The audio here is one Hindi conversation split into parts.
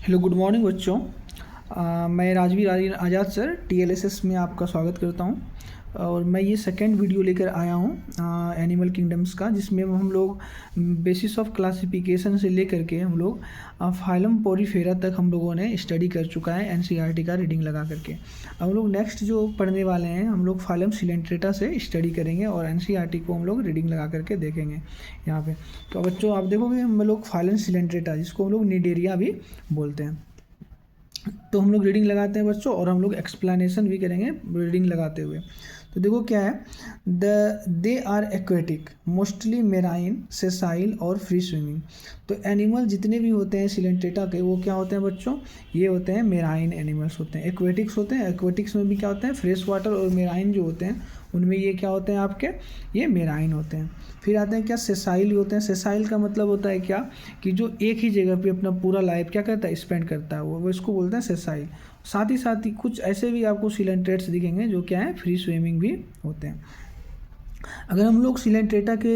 हेलो, गुड मॉर्निंग बच्चों। मैं राजवीर आज़ाद सर टीएलएसएस में आपका स्वागत करता हूं। और मैं ये सेकंड वीडियो लेकर आया हूं एनिमल किंगडम्स का, जिसमें हम लोग बेसिस ऑफ क्लासिफिकेशन से लेकर के हम लोग फाइलम पोरीफेरा तक हम लोगों ने स्टडी कर चुका है एनसीईआरटी का रीडिंग लगा करके। अब हम लोग नेक्स्ट जो पढ़ने वाले हैं हम लोग फाइलम सिलेंट्रेटा से स्टडी करेंगे और एनसीईआरटी को हम लोग रीडिंग लगा करके देखेंगे यहाँ पे। तो बच्चों आप देखोगे हम लोग फाइलम सिलेंट्रेटा, जिसको हम लोग निडेरिया भी बोलते हैं, तो हम लोग रीडिंग लगाते हैं बच्चों और हम लोग एक्सप्लेनेशन भी करेंगे रीडिंग लगाते हुए। तो देखो क्या है, they are aquatic mostly marine sessile और फ्री स्विमिंग। तो एनिमल जितने भी होते हैं सिलेंट्रेटा के वो क्या होते हैं बच्चों, ये होते हैं मेराइन एनिमल्स होते हैं। एक्वेटिक्स होते हैं, एक्वेटिक्स में भी क्या होते हैं फ्रेश वाटर, और मेराइन जो होते हैं उनमें ये क्या होते हैं आपके, ये मेराइन होते हैं। फिर आते हैं क्या, सेसाइल होते हैं। सेसाइल का मतलब होता है क्या कि जो एक ही जगह पे अपना पूरा लाइफ क्या करता है, स्पेंड करता है, वो इसको बोलते हैं सेसाइल। साथ ही कुछ ऐसे भी आपको सिलेंट्रेट्स दिखेंगे जो क्या है फ्री स्विमिंग भी होते हैं। अगर हम लोग सिलेंट्रेटा के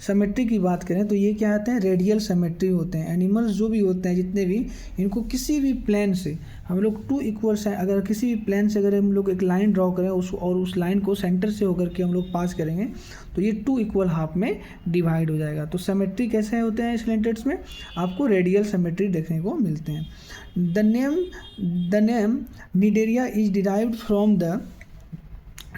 सिमेट्री की बात करें तो ये क्या आते हैं, रेडियल सिमेट्री होते हैं। एनिमल्स जो भी होते हैं जितने भी, इनको किसी भी प्लेन से हम लोग टू इक्वल्स हैं, अगर किसी भी प्लेन से अगर हम लोग एक लाइन ड्रॉ करें उस लाइन को सेंटर से होकर के हम लोग पास करेंगे तो ये टू इक्वल हाफ में डिवाइड हो जाएगा। तो सिमेट्री कैसे होते हैं सिलेंट्रेट्स में, आपको रेडियल सिमेट्री देखने को मिलते हैं। The name Cnidaria is derived from the,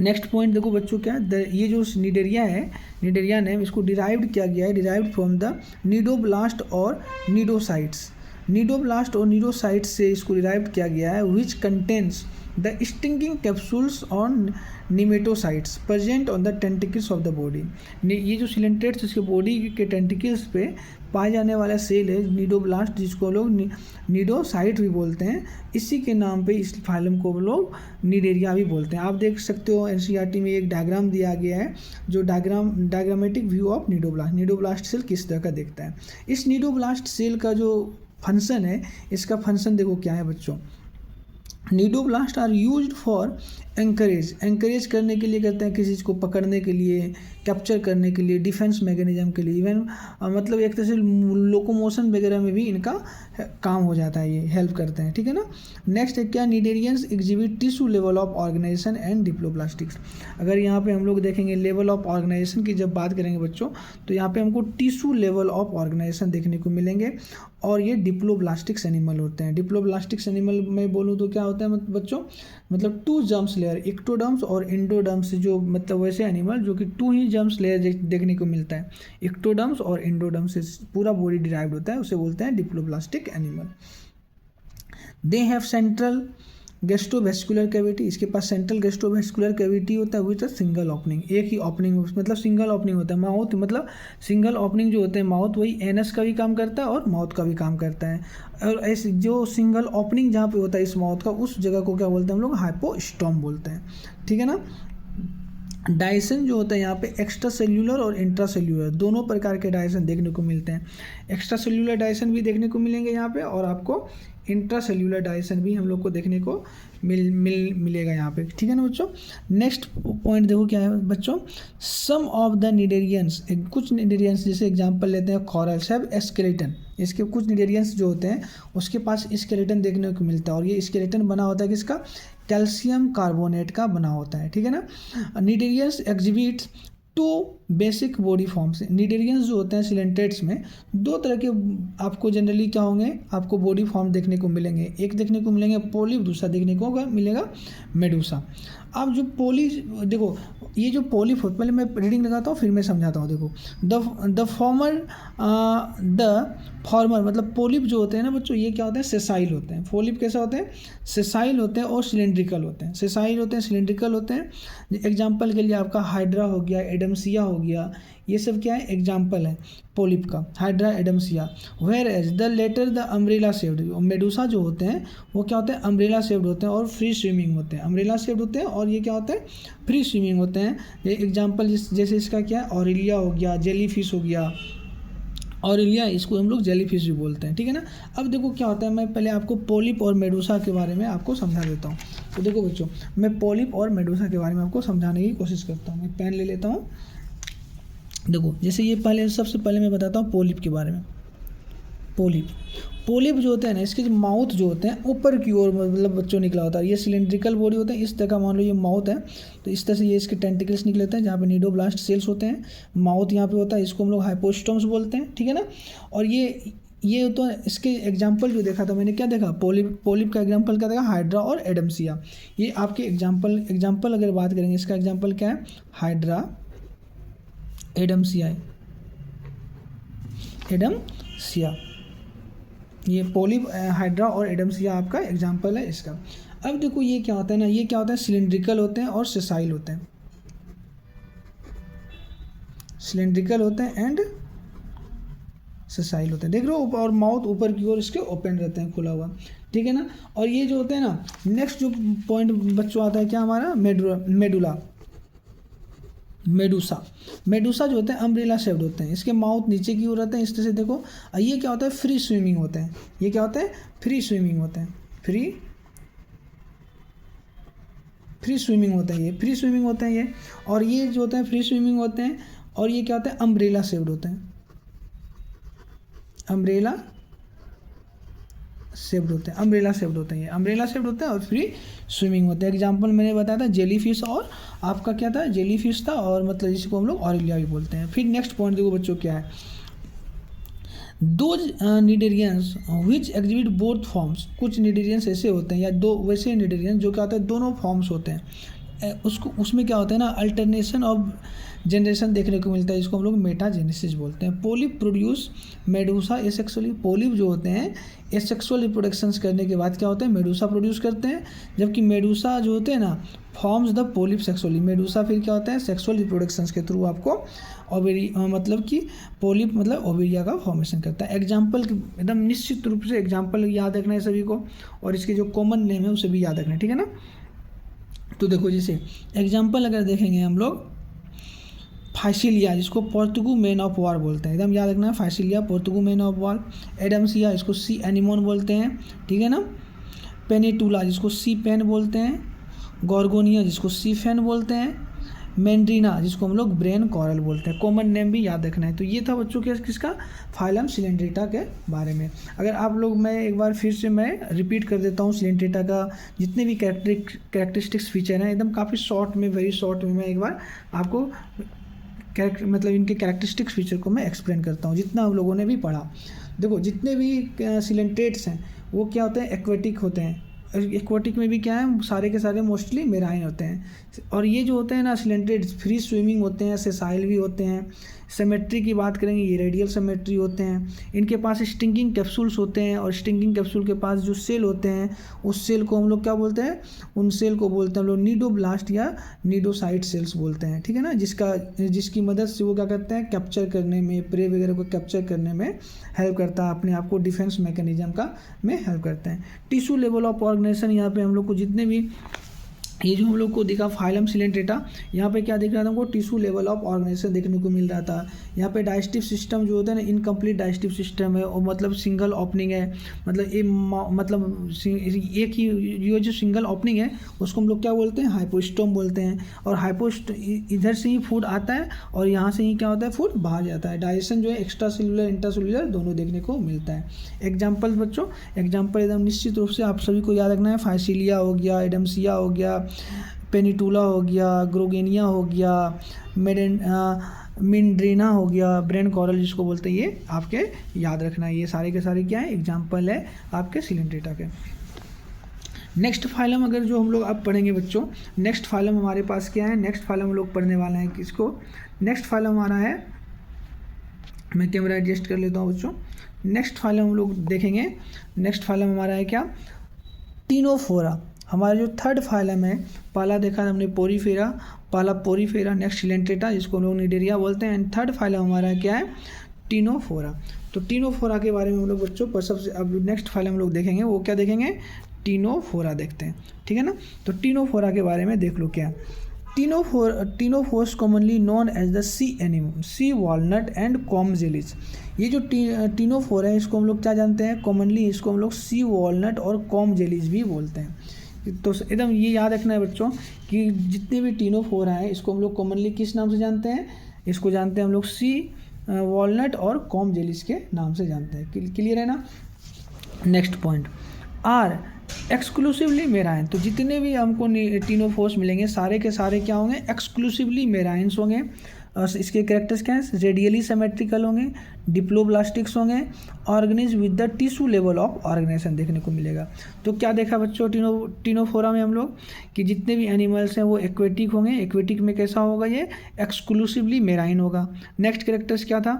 next point देखो बच्चों क्या, ये जो निडेरिया है, निडेरिया नेम इसको डिराइव्ड किया गया है, डिराइव्ड फ्रॉम द निडोब्लास्ट और निडोसाइट्स। निडोब्लास्ट और निडोसाइट्स से इसको डिराइव किया गया है, which contains the stinging capsules on nematocytes present on the tentacles of the body. ये जो सिलेंट्रेट्स इसके बॉडी के टेंटिकल्स पे पाए जाने वाला सेल है निडोब्लास्ट, जिसको लोग निडोसाइट भी बोलते हैं। इसी के नाम पे इस फाइलम को लोग निडेरिया भी बोलते हैं। आप देख सकते हो एनसीईआरटी में एक डायग्राम दिया गया है, जो diagrammatic view of cnidoblast, cnidoblast cell किस तरह का दिखता है। इस निडोब्लास्ट सेल का जो फंक्शन है, इसका फंक्शन देखो क्या है बच्चों, cnidoblast are used for anchorage करने के लिए करते हैं, किसी चीज़ को पकड़ने के लिए, कैप्चर करने के लिए, डिफेंस मैकेनिज्म के लिए, इवन मतलब एक तरह से लोकोमोशन वगैरह में भी इनका काम हो जाता है, ये हेल्प करते हैं, ठीक है ना। नेक्स्ट है क्या, cnidarians exhibit tissue level of organization and diploblastics. अगर यहाँ पे हम लोग देखेंगे लेवल ऑफ ऑर्गेनाइजेशन की जब बात करेंगे बच्चों, तो यहाँ पे हमको टिश्यू लेवल ऑफ ऑर्गेनाइजेशन देखने को मिलेंगे, और ये डिप्लोब्लास्टिक्स एनिमल होते हैं। डिप्लोब्लास्टिक्स एनिमल में बोलूँ तो क्या होता है बच्चों, मतलब टू जर्म्स लेयर, इक्टोडर्म्स और इंडोडर्म्स, जो मतलब वैसे एनिमल जो कि टू ही जर्म्स लेयर देखने को मिलता है, इक्टोडर्म्स और इंडोडर्म्स से पूरा बॉडी डिराइव्ड होता है, उसे बोलते हैं diploblastic animal. They have central gastrovascular cavity, इसके पास सेंट्रल गैस्ट्रोवेस्कुलर कैविटी होता है विथ अ सिंगल ओपनिंग, एक ही ओपनिंग, मतलब सिंगल ओपनिंग होता है। माउथ मतलब सिंगल ओपनिंग जो होते हैं माउथ, वही एनस का भी काम करता है और माउथ का भी काम करता है। और ऐसे जो सिंगल ओपनिंग जहाँ पे होता है इस माउथ का, उस जगह को क्या बोलते हैं हम लोग, हाइपोस्टोम बोलते हैं, ठीक है ना। डायसन जो होता है यहाँ पे एक्स्ट्रा सेल्यूलर और इंट्रा सेल्यूलर दोनों प्रकार के डायसन देखने को मिलते हैं। एक्स्ट्रा सेल्यूलर डायसन भी देखने को मिलेंगे यहाँ पे, और आपको इंट्रा सेल्यूलर डायसन भी हम लोग को देखने को मिलेगा यहाँ पे, ठीक है ना बच्चों। नेक्स्ट पॉइंट देखो क्या है बच्चों, सम ऑफ द निडेरियंस, कुछ निडेरियंस जैसे एग्जांपल लेते हैं कॉरल्स हैव स्केलेटन, इसके कुछ निडेरियंस जो होते हैं उसके पास स्केलेटन देखने को मिलता है, और ये स्केलेटन बना होता है किसका, कैल्शियम कार्बोनेट का बना होता है, ठीक है ना। Cnidarians exhibits two basic body forms. Cnidarians जो होते हैं सिलेंट्रेट्स में दो तरह के आपको जनरली क्या होंगे, आपको बॉडी फॉर्म देखने को मिलेंगे, एक देखने को मिलेंगे पोलिप, दूसरा देखने को मिलेगा मेडूसा। अब जो देखो ये जो पोलिप होता है, पहले मैं रीडिंग लगाता हूँ फिर मैं समझाता हूँ। देखो द फॉर्मर मतलब पोलिप जो होते हैं ना बच्चों, ये क्या होते हैं, सेसाइल होते हैं। पोलिप कैसे होते हैं, सेसाइल होते हैं और सिलेंड्रिकल होते हैं। सेसाइल होते हैं, सिलेंड्रिकल होते हैं। एग्जाम्पल के लिए आपका हाइड्रा हो गया, एडमसिया हो गया, ये सब क्या है एग्जाम्पल है पोलिप का, Hydra Adamsia. Whereas the latter the umbrella shaped, medusa जो होते हैं वो क्या होते हैं, अम्ब्रेला शेप्ड होते हैं और फ्री स्विमिंग होते हैं। अम्ब्रेला शेप्ड होते हैं और ये क्या होते हैं, फ्री स्विमिंग होते हैं। ये एग्जाम्पल जैसे इसका क्या है, ऑरेलिया हो गया, जेलीफिश हो गया, ऑरेलिया इसको हम लोग जेलीफिश भी बोलते हैं, ठीक है ना। अब देखो क्या होता है, मैं पहले आपको पोलिप और मेडूसा के बारे में आपको समझा देता हूँ। तो देखो बच्चों, मैं पोलिप और मेडूसा के बारे में आपको समझाने की कोशिश करता हूँ। मैं पेन ले लेता हूँ। देखो जैसे ये पहले सबसे पहले मैं बताता हूँ पोलिप के बारे में। पोलिप पोलिप जो होते हैं ना, इसके जो माउथ जो होते हैं ऊपर की ओर मतलब बच्चों निकला होता है। ये सिलेंड्रिकल बॉडी होते हैं, इस तरह का मान लो ये माउथ है, तो इस तरह से ये इसके टेंटिकल्स निकले होते हैं जहाँ पे नीडोब्लास्ट सेल्स होते हैं। माउथ यहाँ पे होता है, इसको हम लोग हाइपोस्टोम्स बोलते हैं, ठीक है ना। और ये तो इसके एग्जाम्पल जो देखा था मैंने, क्या देखा, पोलिप का एग्जाम्पल क्या देखा, हाइड्रा और एडम्सिया। ये आपके एग्जाम्पल अगर बात करेंगे, इसका एग्जाम्पल क्या है, हाइड्रा, एडम्सिया, ये पोलिप, हाइड्रा और एडम्सिया आपका एग्जाम्पल है इसका। अब देखो ये क्या होता है ना, ये क्या होता है, सिलेंड्रिकल होते हैं और सेसाइल होते हैं, सिलेंड्रिकल होते हैं एंड सेसाइल होते हैं, देख रहे हो, और माउथ ऊपर की ओर इसके ओपन रहते हैं, खुला हुआ, ठीक है ना। और ये जो होते हैं ना, नेक्स्ट जो पॉइंट बच्चों आता है क्या हमारा, मेडूसा जो होते हैं अम्ब्रेला शेप्ड होते हैं, इसके माउथ नीचे की ओर रहते हैं, इस तरह से देखो। ये क्या होता है, फ्री स्विमिंग होते हैं, ये क्या होता है, फ्री स्विमिंग होते हैं, फ्री स्विमिंग होते हैं, ये फ्री स्विमिंग होते हैं ये। और ये जो होते हैं फ्री स्विमिंग होते हैं, और ये क्या होता है, अम्ब्रेला शेप्ड होते हैं, अम्ब्रेला शेप्ड होते हैं, ये अम्ब्रेला शेप्ड होते हैं और फ्री स्विमिंग होते हैं। एग्जाम्पल मैंने बताया था जेलीफिश, और आपका क्या था, जेलीफिश था, और मतलब जिसको हम लोग ऑरेलिया भी बोलते हैं। फिर नेक्स्ट पॉइंट देखो बच्चों क्या है, दो निडेरियंस विच एग्जिबिट बोथ फॉर्म्स, कुछ निडेरियंस ऐसे होते हैं या दो वैसे निडेरियंस जो क्या होता है, दोनों फॉर्म्स होते हैं। उसमें क्या होता है ना, अल्टरनेशन ऑफ जनरेशन देखने को मिलता है, इसको हम लोग मेटाजेनेसिस बोलते हैं। Polyp produce Medusa asexually, polyp जो होते हैं एसेक्सुअल रिप्रोडक्शंस करने के बाद क्या होते हैं, मेडूसा प्रोड्यूस करते हैं, जबकि मेडूसा जो होते हैं ना forms the polyp sexually, Medusa फिर क्या होता है, सेक्सुअल रिप्रोडक्शंस के थ्रू आपको ओवेरी मतलब कि पोलिप मतलब ओवेरिया का फॉर्मेशन करता है। एग्जाम्पल एकदम निश्चित रूप से एग्जाम्पल याद रखना है सभी को, और इसके जो कॉमन नेम है उसे भी याद रखना है, ठीक है ना। तो देखो जैसे एग्जाम्पल अगर देखेंगे हम लोग, फाइसिलिया जिसको पोर्तुगू मैन ऑफ वॉर बोलते हैं, एकदम याद रखना है, physalia Portuguese man of war. Adamsia इसको सी एनिमोन बोलते हैं, ठीक है ना। पेनिटूला जिसको सी पेन बोलते हैं, गॉर्गोनिया जिसको सी फैन बोलते हैं, मैंड्रीना जिसको हम लोग ब्रेन कॉरल बोलते हैं। कॉमन नेम भी याद रखना है। तो ये था बच्चों के किसका, फाइलम सिलेंड्रेटा के बारे में। अगर आप लोग, मैं एक बार फिर से मैं रिपीट कर देता हूँ, सिलेंड्रेटा का जितने भी कैरेक्टरिस्टिक्स फीचर हैं, एकदम काफ़ी शॉर्ट में, वेरी शॉर्ट में मैं एक बार आपको मतलब इनके कैरेक्टरिस्टिक्स फीचर को मैं एक्सप्लेन करता हूँ, जितना हम लोगों ने भी पढ़ा। देखो जितने भी सिलेंट्रेट्स हैं वो क्या होते हैं, एक्वेटिक होते हैं। एक्वाटिक में भी क्या है, सारे के सारे मोस्टली मेराइन होते हैं। और ये जो होते हैं ना सिलेंट्रेट्स, फ्री स्विमिंग होते हैं, सेसाइल भी होते हैं। सिमेट्री की बात करेंगे, ये रेडियल सिमेट्री होते हैं। इनके पास स्टिंगिंग कैप्सूल्स होते हैं, और स्टिंगिंग कैप्सूल के पास जो सेल होते हैं उस सेल को हम लोग क्या बोलते हैं, उन सेल को बोलते हैं हम लोग नीडोब्लास्ट या नीडोसाइट सेल्स बोलते हैं, ठीक है ना। जिसकी मदद से वो क्या करते हैं, कैप्चर करने में, प्रे वगैरह को कैप्चर करने में हेल्प करता है, अपने आप को डिफेंस मैकेनिज्म का में हेल्प करते हैं। टिश्यू लेवल ऑफ ऑर्गेनाइजेशन, यहाँ पे हम लोग को जितने भी ये जो हम लोग को दिखा फाइलम सिलेंट्रेटा, यहाँ पे क्या दिख रहा था हमको, टिश्यू लेवल ऑफ ऑर्गेनाइजेशन देखने को मिल रहा था। यहाँ पे डाइजेस्टिव सिस्टम जो होता है ना, इनकम्प्लीट डाइजेस्टिव सिस्टम है, और मतलब सिंगल ओपनिंग है, मतलब ये मतलब एक ही ये जो सिंगल ओपनिंग है उसको हम लोग क्या बोलते हैं, हाइपोस्टोम बोलते हैं। और इधर से ही फूड आता है और यहाँ से ही क्या होता है, फूड बाहर जाता है। डाइजेशन जो है एक्स्ट्रा सेलुलर इंट्रासेलुलर दोनों देखने को मिलता है। एग्जाम्पल बच्चों, एग्जाम्पल एकदम निश्चित रूप से आप सभी को याद रखना है। फाइसिलिया हो गया, एडम्सिया हो गया, पेनिटूला हो गया, ग्रोगेनिया हो गया, मिंड्रीना हो गया, ब्रेन कॉरल जिसको बोलते हैं, ये आपके याद रखना है। ये सारे के सारे क्या है, एग्जाम्पल है आपके सिलेंट्रेटा के। नेक्स्ट फाइलम अगर जो हम लोग अब पढ़ेंगे बच्चों, नेक्स्ट फाइलम हमारे पास क्या है, नेक्स्ट फाइलम हम लोग पढ़ने वाले हैं किसको, नेक्स्ट फाइलम हमारा है, मैं कैमरा एडजस्ट कर लेता हूँ बच्चों। नेक्स्ट फाइलम हम लोग देखेंगे, नेक्स्ट फाइलम हमारा है क्या, टीनोफोरा। हमारा जो थर्ड फाइलम है, पहला देखा हमने पोरीफेरा, पहला पोरीफेरा, नेक्स्ट सिलेंट्रेटा जिसको हम लोग निडेरिया बोलते हैं, एंड थर्ड फाइलम हमारा क्या है, टीनोफोरा। तो टीनोफोरा के बारे में हम लोग बच्चों पर सबसे अब नेक्स्ट फाइलम हम लोग देखेंगे, वो क्या देखेंगे, टीनोफोरा देखते हैं, ठीक है ना। तो टीनोफोरा के बारे में देख लो क्या, ctenophores commonly known as the sea anemone, sea walnut and comb jellies. ये जो टीनोफोरा है इसको हम लोग क्या जानते हैं, कॉमनली इसको हम लोग सी वॉलनट और कॉम जेलीज भी बोलते हैं। तो एकदम ये याद रखना है बच्चों कि जितने भी टीनोफोरा है इसको हम लोग कॉमनली किस नाम से जानते हैं, इसको जानते हैं हम लोग सी वॉलनट और कॉम जेलीज के नाम से जानते हैं। क्लियर है ना। Next point, are exclusively marine. तो जितने भी हमको टिनोफोर्स मिलेंगे सारे के सारे क्या होंगे, एक्सक्लूसिवली मेराइन्स होंगे। इसके कैरेक्टर्स क्या हैं, रेडियली सिमेट्रिकल होंगे, डिप्लोब्लास्टिक्स होंगे, organism with the tissue level of organisation देखने को मिलेगा। तो क्या देखा बच्चों टिनोफोरा में हम लोग कि जितने भी एनिमल्स हैं वो एक्वेटिक होंगे। एक्वेटिक में कैसा होगा, ये एक्सक्लूसिवली मेराइन होगा। नेक्स्ट कैरेक्टर्स क्या था,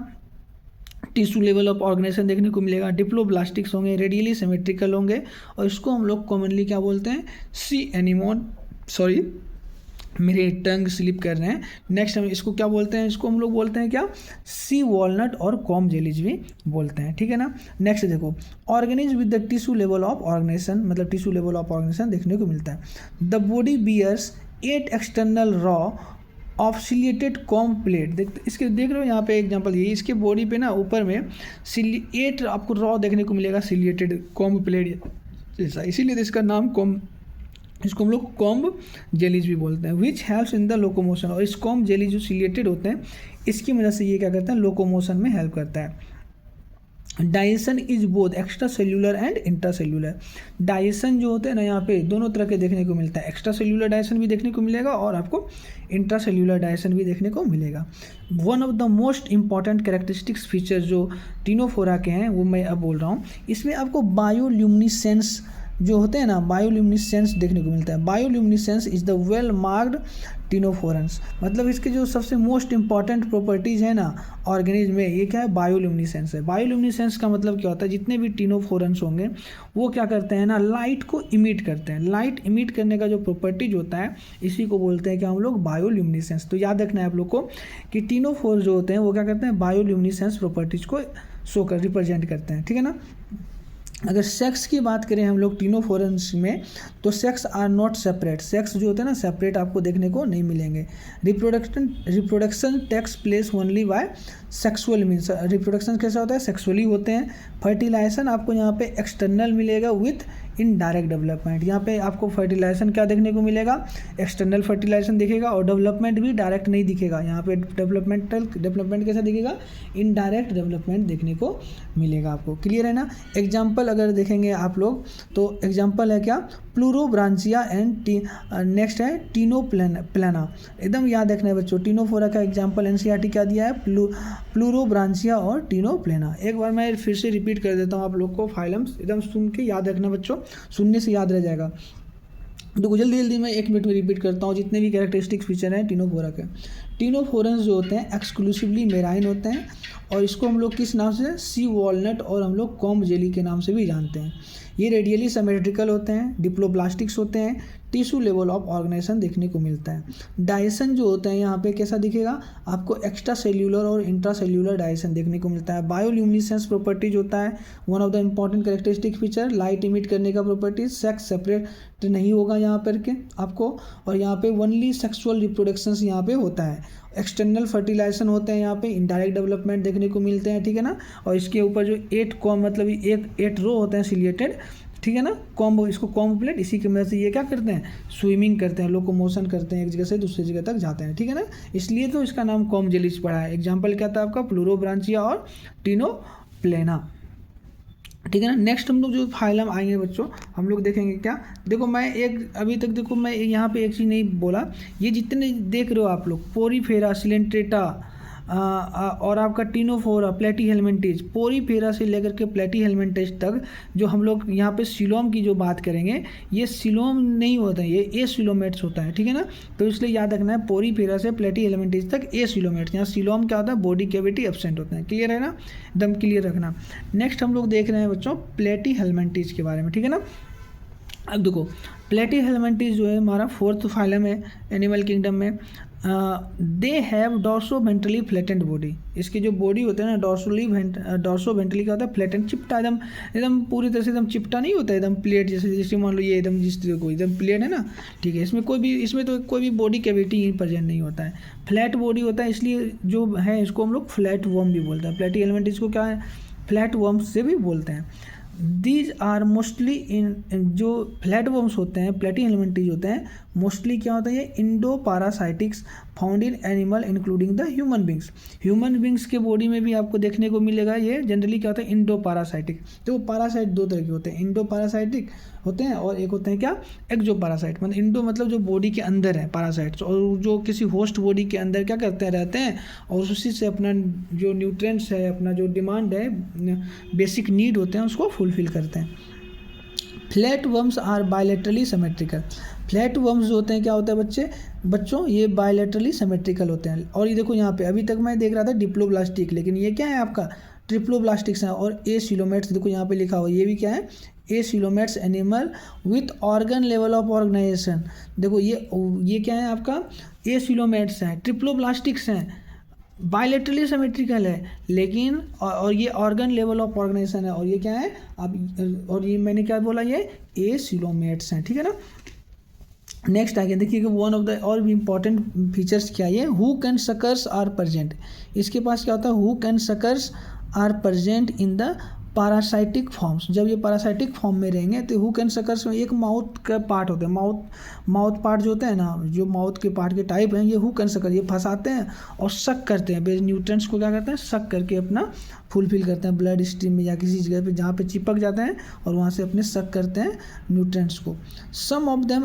टिश्यू लेवल ऑफ ऑर्गेनाइजेशन देखने को मिलेगा, डिप्लोब्लास्टिक्स होंगे, रेडियली सिमेट्रिकल होंगे, और इसको हम लोग कॉमनली क्या बोलते हैं, सी एनिमोन, सॉरी मेरे टंग स्लिप कर रहे हैं। नेक्स्ट हम इसको क्या बोलते हैं, इसको हम लोग बोलते हैं क्या, सी वॉलनट और कॉम जेलीज भी बोलते हैं, ठीक है ना। नेक्स्ट देखो, organism with the tissue level of organisation, मतलब टिश्यू लेवल ऑफ ऑर्गेनाइजेशन देखने को मिलता है। The body bears 8 external row of ciliated comb plate. देख रहे हो यहाँ पे एग्जांपल, ये इसके बॉडी पे ना ऊपर में 8 आपको रॉ देखने को मिलेगा सिलिएटेड कॉम प्लेट जैसा, इसीलिए इसका नाम कॉम, इसको हम लोग कॉम्ब जेलीज भी बोलते हैं। Which helps in the locomotion, और इस कॉम्ब जेलीज जो सिलिएटेड होते हैं इसकी वजह से ये क्या करता है, लोकोमोशन में हेल्प करता है। Digestion is both extra cellular and intra cellular. Digestion जो होते हैं ना यहाँ पे दोनों तरह के देखने को मिलता है, एक्स्ट्रा सेल्यूलर डाइजेशन भी देखने को मिलेगा और आपको इंट्रा सेल्यूलर डाइजेशन भी देखने को मिलेगा। One of the most important characteristics feature जो टिनोफोरा के हैं वो मैं अब बोल रहा हूँ, इसमें आपको बायोल्यूमिनेसेंस जो होते हैं ना, बायोल्यूमिनेसेंस देखने को मिलता है। Bioluminescence is the well marked ctenophorans, मतलब इसके जो सबसे मोस्ट इंपॉर्टेंट प्रॉपर्टीज़ है ना ऑर्गेनिज्म में, ये क्या है, बायोल्यूमिनेसेंस है। बायोल्यूमिनेसेंस का मतलब क्या होता है, जितने भी टिनोफोरंस होंगे वो क्या करते हैं ना, लाइट को इमिट करते हैं। लाइट इमिट करने का जो प्रॉपर्टीज होता है इसी को बोलते हैं कि हम लोग बायोल्यूमिनेसेंस। तो याद रखना है आप लोग को कि टिनोफोर जो होते हैं वो क्या करते हैं, बायोल्यूमिनेसेंस प्रॉपर्टीज को शो कर रिप्रेजेंट करते हैं, ठीक है ना। अगर सेक्स की बात करें हम लोग टिनोफोरंस में, तो sex are not separate. Sex जो होते हैं ना सेपरेट आपको देखने को नहीं मिलेंगे। Reproduction takes place only by sexual means. Reproduction कैसा होता है, सेक्सुअली होते हैं। फर्टिलाइजेशन आपको यहाँ पे एक्सटर्नल मिलेगा विथ इनडायरेक्ट डेवलपमेंट। यहाँ पे आपको फर्टिलाइजेशन क्या देखने को मिलेगा, एक्सटर्नल फर्टिलाइजेशन दिखेगा, और डेवलपमेंट भी डायरेक्ट नहीं दिखेगा। यहाँ पे डेवलपमेंट कैसा दिखेगा, इनडायरेक्ट डेवलपमेंट देखने को मिलेगा आपको। क्लियर है ना। एग्जाम्पल अगर देखेंगे आप लोग तो एग्जाम्पल है क्या, प्लूरोब्रांचिया एंड नेक्स्ट है टिनोप्लेना। एकदम याद रखना है बच्चों, टिनोफोरा का एग्जाम्पल एनसीईआरटी क्या दिया है, प्लूरोब्रांचिया और टिनोप्लेना। एक बार मैं फिर से रिपीट कर देता हूँ आप लोग को, फाइलम्स एकदम सुन के याद रखना बच्चों, सुनने से याद रह जाएगा। तो जल्दी मैं 1 मिनट में रिपीट करता हूँ जितने भी कैरेक्टरिस्टिक फीचर हैं टिनोफोरा के। टिनोफोरंस जो होते हैं एक्सक्लूसिवली मेराइन होते हैं, और इसको हम लोग किस नाम से, सी वॉलनट और हम लोग कॉम्ब जेली के नाम से भी जानते हैं। ये रेडियली सिमेट्रिकल होते हैं, डिप्लोब्लास्टिक्स होते हैं, टिश्यू लेवल ऑफ ऑर्गेनाइजेशन देखने को मिलता है। डाइजेशन जो होता है यहाँ पे कैसा दिखेगा आपको, एक्स्ट्रा सेल्यूलर और इंट्रा सेल्यूलर डाइजेशन देखने को मिलता है। बायोल्यूमिनेसेंस प्रॉपर्टीज होता है, one of the important characteristic feature, light emit करने का प्रॉपर्टीज, सेक्स सेपरेट नहीं होगा यहाँ पर के आपको, और यहाँ पे ओनली सेक्सुअल रिप्रोडक्शन यहाँ पे होता है। एक्सटर्नल फर्टिलाइजेशन होते हैं यहाँ पे, इनडायरेक्ट डेवलपमेंट देखने को मिलते हैं, ठीक है ना। और इसके ऊपर जो 8 कॉम मतलब 8 रो होते हैं सिलिएटेड, ठीक है ना, कॉम्बो, इसको कॉम्ब प्लेट, इसी की मदद से ये क्या करते हैं, स्विमिंग करते हैं, लोकोमोशन करते हैं, एक जगह से दूसरी जगह तक जाते हैं, ठीक है ना। इसलिए तो इसका नाम कॉम्ब जेलीज पड़ा है। एग्जाम्पल क्या था आपका, प्लूरोब्रांचिया और टिनोप्लेना, ठीक है ना। नेक्स्ट हम लोग जो फाइलम आएंगे बच्चों, हम लोग देखेंगे क्या, देखो मैं एक अभी तक देखो मैं यहाँ पे एक चीज़ नहीं बोला, ये जितने देख रहे हो आप लोग, पोरीफेरा, सिलेंट्रेटा और आपका टिनोफोरा, प्लेटीहेलमिंथेज, पोरीफेरा से लेकर के प्लेटीहेलमिंथेज तक जो हम लोग यहाँ पे सिलोम की जो बात करेंगे, ये सिलोम नहीं होता है, ये एसिलोमेट्स होता है, ठीक है ना। तो इसलिए याद रखना है पोरीफेरा से प्लेटीहेलमिंथेज तक एसिलोमेट्स। यहाँ सिलोम क्या होता है, बॉडी कैविटी एब्सेंट होता है। क्लियर है ना, एकदम क्लियर रखना। नेक्स्ट हम लोग देख रहे हैं बच्चों प्लेटीहेलमिंथेज के बारे में, ठीक है ना। अब देखो प्लेटीहेलमिंथेज जो है हमारा 4th फाइलम है एनिमल किंगडम में। They have dorsoventrally flattened body. इसकी जो बॉडी होता है ना डॉर्सोवेंट्रली क्या होता है, फ्लैटेंड, चिपटा, एकदम पूरी तरह से एकदम चिपटा नहीं होता है, एकदम प्लेट जैसे मान लो ये एकदम जिस तरह को एकदम प्लेट है ना, ठीक है। इसमें तो कोई भी बॉडी कैविटी प्रेजेंट नहीं होता है, फ्लैट बॉडी होता है, इसलिए जो है इसको हम लोग फ्लैट वर्म भी बोलते हैं। प्लेटीहेलमिंथेज को क्या है, फ्लैट वर्म्स से भी बोलते हैं। दीज आर मोस्टली इन, जो फ्लैट वर्म्स होते हैं, प्लेटीहेलमिंथेज होते हैं, मोस्टली क्या होता है, ये Indo found in animal including the human beings. Human beings के बॉडी में भी आपको देखने को मिलेगा। ये जनरली क्या होता है, इंडो पैरासाइटिक। तो पैरासाइट दो तरह के होते हैं, इंडो पैरासाइटिक होते हैं और एक होते हैं क्या, एक्सो पैरासाइट। मतलब इंडो मतलब जो बॉडी के अंदर है पैरासाइट्स, और जो किसी होस्ट बॉडी के अंदर क्या करते हैं, रहते हैं और उसी से अपना जो न्यूट्रिएंट्स है, अपना जो डिमांड है, बेसिक नीड होते हैं उसको फुलफिल करते हैं। Flat worms are bilaterally symmetrical. Flat worms जो होते हैं क्या होता है बच्चों, ये बायलैटरली सिमेट्रिकल होते हैं। और ये देखो यहाँ पे अभी तक मैं देख रहा था डिप्लोब्लास्टिक, लेकिन ये क्या है आपका ट्रिप्लोब्लास्टिक्स है। और एसिलोमेट्स देखो यहाँ पे लिखा हुआ, ये भी क्या है, acoelomates animal with organ level of organisation. देखो ये क्या है आपका, एसिलोमेट्स हैं, ट्रिप्लोब्लास्टिक्स हैं, बायलैटरली सिमेट्रिकल है, लेकिन और ये ऑर्गन लेवल ऑफ ऑर्गेनाइजेशन है। और ये क्या है आप, और ये मैंने क्या बोला, ये एसिलोमेट्स हैं, ठीक है ना। नेक्स्ट आगे देखिए कि वन ऑफ द और भी इंपॉर्टेंट फीचर्स क्या है, who can suckers are present. इसके पास क्या होता है, who can suckers are present in the parasitic forms. जब ये पैरासाइटिक फॉर्म में रहेंगे तो हु कैन सकर्स में एक माउथ का पार्ट होता है, माउथ पार्ट जो होते हैं ना, जो माउथ के पार्ट के टाइप हैं, ये हु कैन सकर, ये फंसाते हैं और सक करते हैं, बेस न्यूट्रिएंट्स को क्या करते हैं, सक करके अपना फुलफिल करते हैं ब्लड स्ट्रीम में या किसी जगह पे जहाँ पे चिपक जाते हैं और वहाँ से अपने सक करते हैं न्यूट्रिएंट्स को। Some of them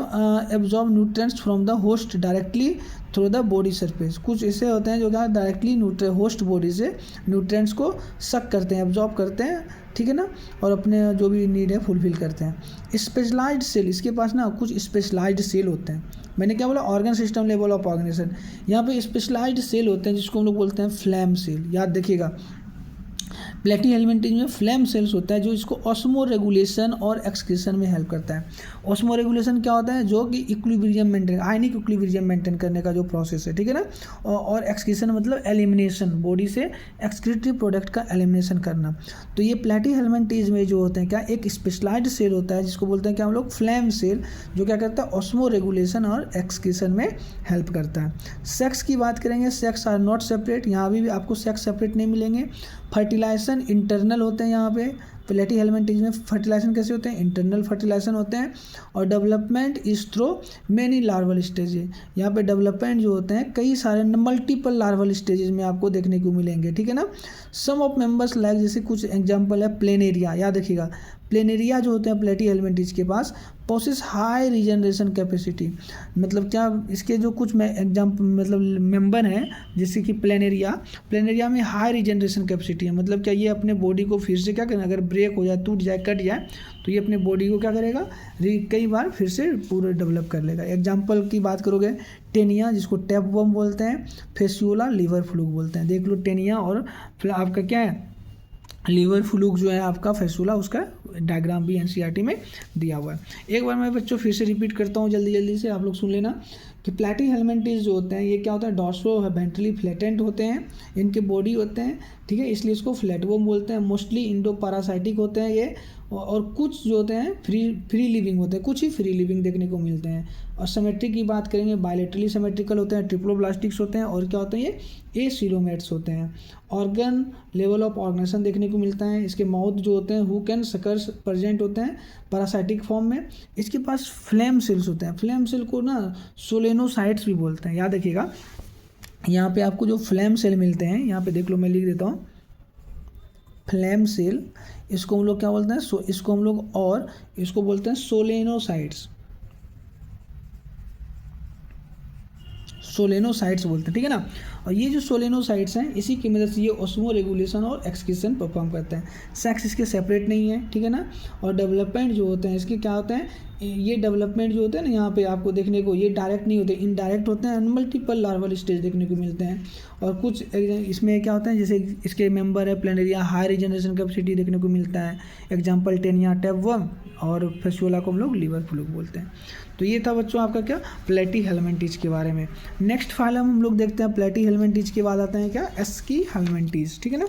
absorb nutrients from the host directly through the body surface. कुछ ऐसे होते हैं जो क्या डायरेक्टली होस्ट बॉडी से न्यूट्रिएंट्स को सक करते हैं, एब्जॉर्ब करते हैं, ठीक है ना, और अपने जो भी नीड है फुलफिल करते हैं। स्पेशलाइज्ड सेल, इसके पास ना कुछ स्पेशलाइज्ड सेल होते हैं। मैंने क्या बोला, organ system level of organisation. यहाँ पे स्पेशलाइज्ड सेल होते हैं जिसको हम लोग बोलते हैं फ्लैम सेल। याद देखिएगा, प्लेटीहेलमिंथेज में फ्लैम सेल्स होता है जो इसको ऑस्मो रेगुलेशन और एक्सक्रीशन में हेल्प करता है। ऑस्मो रेगुलेशन क्या होता है, जो कि equilibrium maintain, ionic equilibrium maintain करने का जो प्रोसेस है, ठीक है ना। और एक्सक्रीशन मतलब एलिमिनेशन, बॉडी से एक्सक्रीटरी प्रोडक्ट का एलिमिनेशन करना। तो ये प्लेटीहेलमिंथेज में जो होते हैं क्या, एक स्पेशलाइज्ड सेल होता है जिसको बोलते हैं क्या हम लोग, फ्लैम सेल, जो क्या करता है ऑस्मो रेगुलेशन और एक्सक्रीशन में हेल्प करता है। सेक्स की बात करेंगे, सेक्स आर नॉट सेपरेट, यहाँ भी आपको सेक्स सेपरेट नहीं मिलेंगे। फर्टिलाइजेशन इंटरनल होते हैं यहाँ पे प्लेटीहेलमिंथेज में। फर्टिलाइजेशन कैसे होते हैं, इंटरनल फर्टिलाइजेशन होते हैं। और development is through many larval stages, यहाँ पे डेवलपमेंट जो होते हैं कई सारे मल्टीपल लार्वल स्टेजेस में आपको देखने को मिलेंगे, ठीक है ना। सम ऑफ मेंबर्स लाइक, जैसे कुछ एग्जांपल है प्लेनेरिया। याद रखिएगा, प्लेनेरिया जो होते हैं प्लेटीहेलमिंथेज के पास पोसेस हाई रीजनरेशन कैपेसिटी। मतलब क्या, इसके जो कुछ एग्जाम्पल मतलब मेंबर हैं जैसे कि प्लेनेरिया में हाई रीजनरेशन कैपेसिटी है। मतलब क्या, ये अपने बॉडी को फिर से क्या करें, अगर ब्रेक हो जाए, टूट जाए, कट जाए, तो ये अपने बॉडी को क्या करेगा, कई बार फिर से पूरे डेवलप कर लेगा। एग्जाम्पल की बात करोगे, टेनिया जिसको टैपवर्म बोलते हैं, फेस्यूला लीवर फ्लूक बोलते हैं। देख लो टेनिया और फिर आपका क्या है, लीवर फ्लूक जो है आपका फेस्यूला, उसका डायग्राम भी एनसीईआरटी में दिया हुआ है। एक बार मैं बच्चों फिर से रिपीट करता हूँ जल्दी से, आप लोग सुन लेना कि प्लेटीहेलमिंथेज जो होते हैं ये क्या होता है, डॉर्सो वेंट्रली फ्लैटेंट होते हैं, इनके बॉडी होते हैं, ठीक है, इसलिए इसको फ्लैटवर्म बोलते हैं। मोस्टली इंडो पैरासाइटिक होते हैं ये, और कुछ जो होते हैं फ्री लिविंग होते हैं, कुछ ही फ्री लिविंग देखने को मिलते हैं। और सिमेट्रिक की बात करेंगे, बायलैटरली सिमेट्रिकल होते हैं, ट्रिप्लोब्लास्टिक्स होते हैं, और क्या होते हैं, ये एसिलोमेट्स होते हैं। ऑर्गन लेवल ऑफ ऑर्गेनाइजेशन देखने को मिलता है। इसके माउथ जो होते हैं हु कैन सकर्स प्रेजेंट होते हैं पैरासाइटिक फॉर्म में। इसके पास फ्लैम सेल्स होते हैं, फ्लैम सेल को ना सोलेनोसाइट्स भी बोलते हैं। याद रखिएगा, यहाँ पे आपको जो फ्लैम सेल मिलते हैं, यहाँ पे देख लो, मैं लिख देता हूँ, फ्लैम सेल, इसको हम लोग क्या बोलते हैं, इसको हम लोग और इसको बोलते हैं सोलेनोसाइट्स बोलते हैं, ठीक है ना। और ये जो सोलेनोसाइट्स हैं इसी की मदद से ये ऑस्मो रेगुलेशन और एक्सक्रीशन परफॉर्म करते हैं। सेक्स इसके सेपरेट नहीं है, ठीक है ना। और डेवलपमेंट जो होते हैं इसके क्या होते हैं, ये डेवलपमेंट जो होते हैं ना यहाँ पे आपको देखने को, ये डायरेक्ट नहीं होते, इनडायरेक्ट होते हैं। मल्टीपल लार्वल स्टेज देखने को मिलते हैं। और कुछ इसमें क्या होता है, जैसे इसके मेंबर है प्लेनेरिया, हाई रीजनरेशन कैपेसिटी देखने को मिलता है। एग्जाम्पल टेनिया टैपवर्म, और फेस्यूला को हम लोग लीवर फ्लूक बोलते हैं। तो ये था बच्चों आपका क्या, प्लेटीहेलमिंथेज के बारे में। नेक्स्ट फाइलम हम लोग देखते हैं, प्लेटीहेलमिंथेज के बाद आते हैं क्या, एस्कीहेलमिंथेज, ठीक है ना।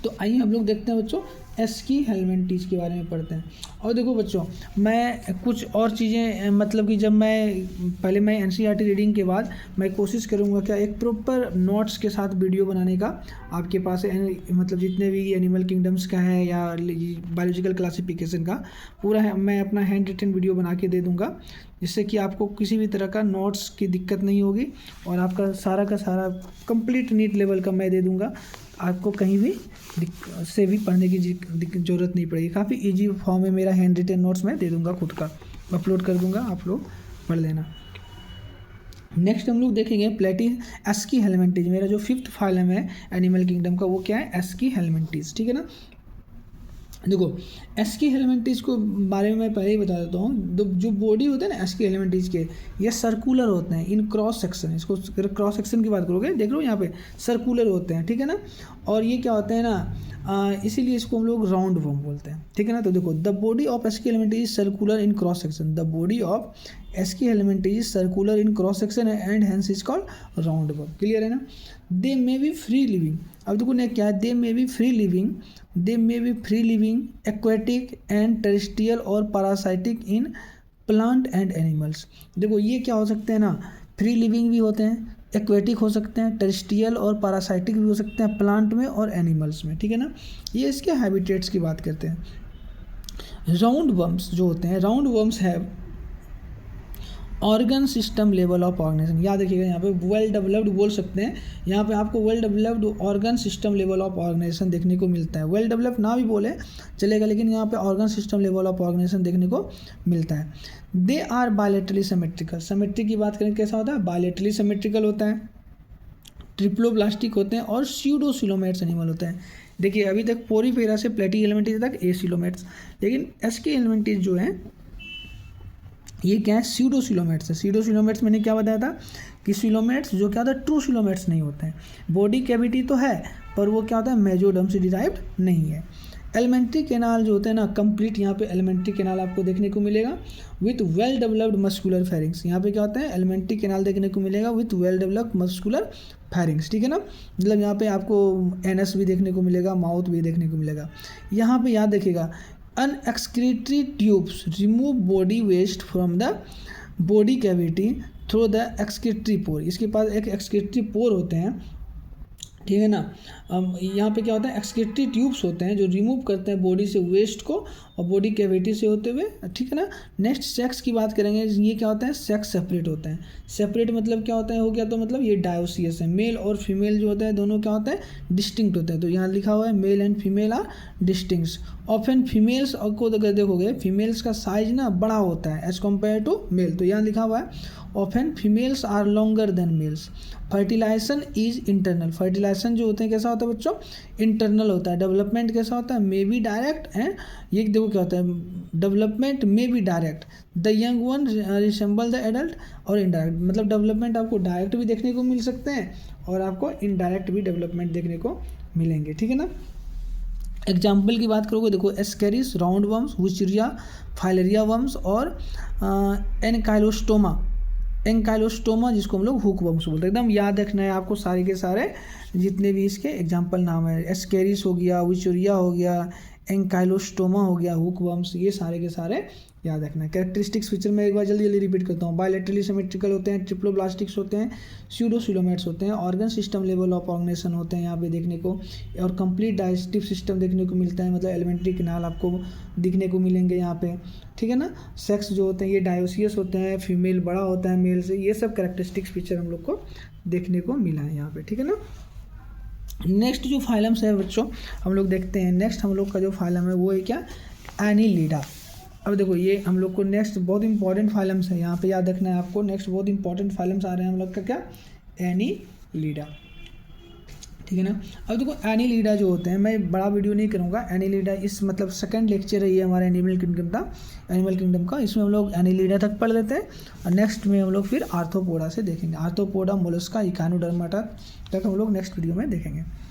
तो आइए हम लोग देखते हैं बच्चों एस्की हेलमिंथीज के बारे में पढ़ते हैं। और देखो बच्चों, मैं कुछ और चीज़ें मतलब कि जब मैं एनसीईआरटी रीडिंग के बाद मैं कोशिश करूँगा क्या एक प्रॉपर नोट्स के साथ वीडियो बनाने का आपके पास मतलब जितने भी एनिमल किंगडम्स का है या बायोलॉजिकल क्लासिफिकेशन का पूरा है, मैं अपना हैंड रिटन वीडियो बना के दे दूँगा, जिससे कि आपको किसी भी तरह का नोट्स की दिक्कत नहीं होगी और आपका सारा का सारा कंप्लीट नीट लेवल का मैं दे दूँगा। आपको कहीं भी से भी पढ़ने की ज़रूरत नहीं पड़ेगी। काफ़ी इजी फॉर्म में मेरा हैंड रिटन नोट्स मैं दे दूँगा, खुद का अपलोड कर दूँगा, आप लोग पढ़ लेना। नेक्स्ट हम लोग देखेंगे एस्की हेलमिंथीज। मेरा जो 5th फाइलम है एनिमल किंगडम का वो क्या है, एस्की हेलमिंथीज, ठीक है ना। देखो एस्की हेलमिंथीज को बारे में मैं पहले ही बता देता हूँ। जो बॉडी होते हैं ना एस्की हेलमिंथीज के, ये सर्कुलर होते हैं इन क्रॉस सेक्शन। इसको क्रॉस सेक्शन की बात करोगे, देख लो यहाँ पे सर्कुलर होते हैं, ठीक है ना। और ये क्या होते हैं ना, इसीलिए इसको हम लोग राउंड वर्म बोलते हैं, ठीक है ना। तो देखो the body of aschelminthes circular in cross section, the body of aschelminthes circular in cross section and hence is called round worm. Clear है ना। They may be free living. अब देखो ने क्या है, they may be free living aquatic and terrestrial और parasitic in plant and animals. देखो ये क्या हो सकते हैं ना, फ्री लिविंग भी होते हैं, एक्वेटिक हो सकते हैं, टेरेस्ट्रियल और पैरासाइटिक भी हो सकते हैं प्लांट में और एनिमल्स में, ठीक है ना। ये इसके हैबिटेट्स की बात करते हैं। राउंड वर्म्स जो होते हैं, round worms have organ system level of organisation. याद रखिएगा, यहाँ पे वेल डेवलप्ड बोल सकते हैं, यहाँ पे आपको well developed organ system level of organisation देखने को मिलता है। वेल डेवलप्ड ना भी बोले चलेगा, लेकिन यहाँ पे organ system level of organisation देखने को मिलता है। They are bilaterally symmetrical. Symmetry की बात करें कैसा होता है, बायलैटरली सिमेट्रिकल होता है, ट्रिप्लोब्लास्टिक होते हैं और स्यूडोसिलोमेट्स एनिमल होते हैं। देखिए अभी तक पोरीफेरा से प्लेटी एलिमेंटीज तक एसिलोमेट्स, लेकिन एस्की एलिमेंटीज जो हैं ये क्या है, स्यूडोसिलोमेट्स है। स्यूडोसिलोमेट्स मैंने क्या बताया था कि सिलोमेट्स जो क्या होता है, ट्रू सिलोमेट्स नहीं होते हैं। बॉडी कैविटी तो है पर वो क्या होता है, मेसोडर्म से डिराइव्ड नहीं है। एलिमेंट्री कैनाल जो होते हैं ना, कंप्लीट यहाँ पे एलिमेंट्री कैनाल आपको देखने को मिलेगा with well developed muscular pharynx. यहाँ पे क्या होता है, एलिमेंट्री कैनाल देखने को मिलेगा with well developed muscular pharynx, ठीक है ना। मतलब यहाँ पे आपको एनस भी देखने को मिलेगा, माउथ भी देखने को मिलेगा। यहाँ पे याद रखिएगा, an excretory tubes remove body waste from the body cavity through the excretory pore. इसके पास एक एक्सक्रीटरी पोर होते हैं, ठीक है ना। यहाँ पे क्या होता है, एक्सक्रीटरी ट्यूब्स होते हैं जो रिमूव करते हैं बॉडी से वेस्ट को और बॉडी कैविटी से होते हुए, ठीक है ना। नेक्स्ट सेक्स की बात करेंगे, ये क्या होता है, सेक्स सेपरेट होते हैं। सेपरेट मतलब क्या होता है, हो गया तो मतलब ये डायोसियस है। मेल और फीमेल जो होता है दोनों क्या होता है, डिस्टिंक्ट होते हैं। तो यहाँ लिखा हुआ है male and female are distinct. Often females को अगर देखोगे, फीमेल्स का साइज ना बड़ा होता है एज कम्पेयर टू मेल। तो यहाँ लिखा हुआ है often females are longer than males. Fertilisation is internal. Fertilisation जो होते हैं कैसा होता है बच्चों, इंटरनल होता है। डेवलपमेंट कैसा होता है, मे बी डायरेक्ट एंड ये देखो क्या होता है, development may be direct, the young one resemble the adult और इनडायरेक्ट। मतलब डेवलपमेंट आपको डायरेक्ट भी देखने को मिल सकते हैं और आपको इनडायरेक्ट भी डेवलपमेंट देखने को मिलेंगे, ठीक है ना। एग्जाम्पल की बात करोगे, देखो ascaris, round worms, wuchereria, filaria worms और एंकाइलोस्टोमा जिसको हम लोग हुक वर्म्स बोलते हैं। एकदम याद रखना है आपको सारे के सारे जितने भी इसके एग्जाम्पल नाम है। एस्केरिस हो गया, विचुरिया हो गया, एंकाइलोस्टोमा हो गया, हुक वर्म्स, ये सारे के सारे याद रखना है। कैरेक्टरिस्टिक्स फीचर में एक बार जल्दी जल्दी रिपीट करता हूँ। बायलैटरली सिमेट्रिकल होते हैं, ट्रिप्लोब्लास्टिक्स होते हैं, स्यूडोसिलोमेट्स होते हैं, organ system level of organisation होते हैं यहाँ पे देखने को, और कंप्लीट डाइजेस्टिव सिस्टम देखने को मिलता है। मतलब एलिमेंट्री कैनाल आपको दिखने को मिलेंगे यहाँ पे, ठीक है ना। सेक्स जो होते हैं ये डायोसियस होते हैं, फीमेल बड़ा होता है मेल से। ये सब कैरेक्टरिस्टिक्स फीचर हम लोग को देखने को मिला है यहाँ पे, ठीक है ना। नेक्स्ट जो फाइलम्स है बच्चों हम लोग देखते हैं। नेक्स्ट हम लोग का जो फाइलम है वो है क्या, एनीलिडा। अब देखो ये हम लोग को नेक्स्ट बहुत इंपॉर्टेंट फाइलम्स है, यहाँ पे याद रखना है आपको। नेक्स्ट बहुत इंपॉर्टेंट फाइलम्स आ रहे हैं हम लोग का क्या, एनीलिडा, ठीक है ना। अब देखो एनीलिडा जो होते हैं, मैं बड़ा वीडियो नहीं करूँगा। एनीलिडा इस मतलब सेकंड लेक्चर है ये हमारे एनिमल किंगडम का। इसमें हम लोग एनीलिडा तक पढ़ लेते हैं और नेक्स्ट में हम लोग फिर आर्थ्रोपोडा से देखेंगे। आर्थ्रोपोडा, मोलस्का, इकानोडर्माटा तक हम लोग नेक्स्ट वीडियो में देखेंगे।